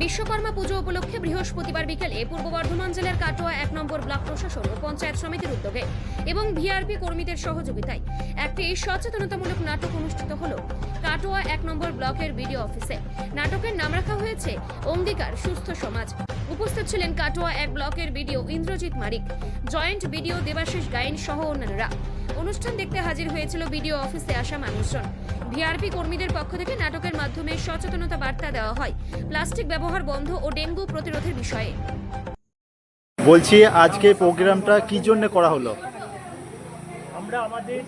বিশ্বকর্মা পুজো উপলক্ষে বৃহস্পতিবার বিকেলে পূর্ব বর্ধমান জেলার কাটোয়া 1 নম্বর ব্লক প্রশাসন ও পঞ্চায়েত সমিতির উদ্যোগে এবং ভিআরপি কর্মীদের সহযোগিতায় একটি সচেতনতামূলক নাটক অনুষ্ঠিত হল কাটোয়া 1 নম্বর ব্লকের বিডিও অফিসে। নাটকের নাম রাখা হয়েছে অঙ্গীকার সুস্থ সমাজ। উপস্থিত ছিলেন কাটোয়া 1 ব্লকের BDO Indrajit Marik, joint BDO Debashis Gayen সহ অন্যান্যরা। অনুষ্ঠান দেখতে হাজির হয়েছিল বিডিও অফিসে আসা মানুষজন। ভিআরপি কর্মীদের পক্ষ থেকে নাটকের মাধ্যমে সচেতনতা বার্তা দেওয়া হয় প্লাস্টিক ব্যবহার বন্ধ ও ডেঙ্গু প্রতিরোধের বিষয়ে। বলছি, আজকে প্রোগ্রামটা কি জন্য করা হলো? আমরা আমাদের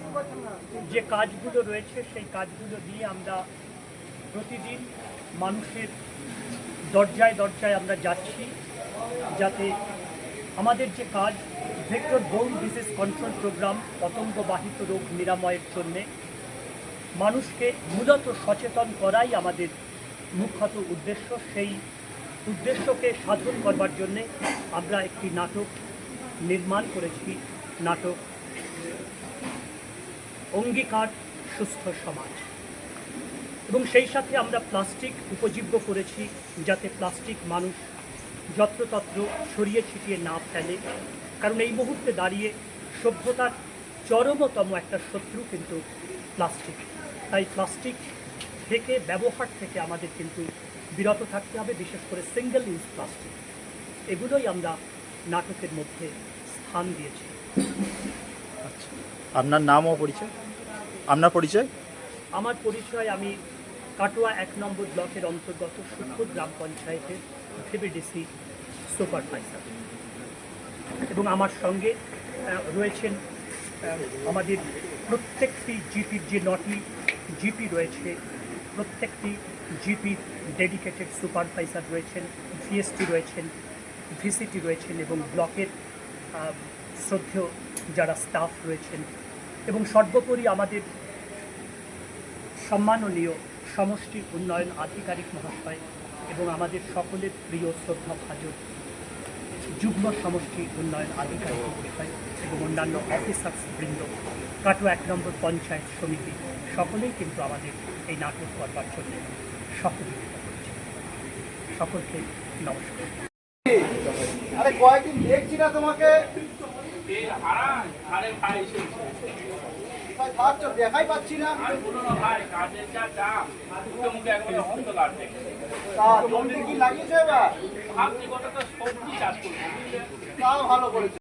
যে কাজগুলো রয়েছে সেই কাজগুলো দিয়ে আমরা প্রতিদিন মানুষের দরজায় দরজায় আমরা যাচ্ছি, যাতে আমাদের যে কাজ vector borne disease control programme পতঙ্গবাহিত রোগ নিরাময়ের জন্যে মানুষকে মূলত সচেতন করাই আমাদের মুখ্যত উদ্দেশ্য। সেই উদ্দেশ্যকে সাধন করবার জন্যে আমরা একটি নাটক নির্মাণ করেছি, নাটক অঙ্গীকার সুস্থ সমাজ। এবং সেই সাথে আমরা প্লাস্টিক উপজীব্য করেছি, যাতে প্লাস্টিক মানুষ যত্রতত্র ছড়িয়ে ছিটিয়ে না ফেলে, কারণ এই মুহূর্তে দাঁড়িয়ে সভ্যতার চরমতম একটা শত্রু কিন্তু প্লাস্টিক। তাই প্লাস্টিক থেকে ব্যবহার থেকে আমাদের কিন্তু বিরত থাকতে হবে, বিশেষ করে সিঙ্গেল ইউজ প্লাস্টিক। এগুলোই আমরা নাটকের মধ্যে স্থান দিয়েছি। আচ্ছা, আপনার নাম ও পরিচয়? আপনার পরিচয়? আমার পরিচয়, আমি কাটোয়া 1 নম্বর ব্লকের অন্তর্গত সুখপুর গ্রাম পঞ্চায়েতের ভিবিডিসি সুপারভাইজার, এবং আমার সঙ্গে রয়েছেন আমাদের প্রত্যেকটি জিপির যে 9টি জিপি রয়েছে, প্রত্যেকটি জিপির ডেডিকেটেড সুপারভাইজার রয়েছেন, ভিএসটি রয়েছেন, ভিসিটি রয়েছেন, এবং ব্লকের শ্রদ্ধেয় যারা স্টাফ রয়েছেন, এবং সর্বোপরি আমাদের সম্মাননীয় সমষ্টি উন্নয়ন আধিকারিক মহাশয় এবং আমাদের সকলের প্রিয় শ্রদ্ধাভাজন যুগ্ম সমষ্টি উন্নয়ন আধিকারিক মহাশয় এবং অন্যান্য অফিসার্স বৃন্দ, কাটোয়া 1 নম্বর পঞ্চায়েত সমিতি, সকলেই কিন্তু আমাদের এই নাটক করবার জন্য সহযোগিতা করছে। সকলকে নমস্কার। আরে কয়েকদিন দেখছি না তোমাকে, দেখাই পাচ্ছি না। জমিতে কি লাগিয়েছো এবার? তাও ভালো করেছো।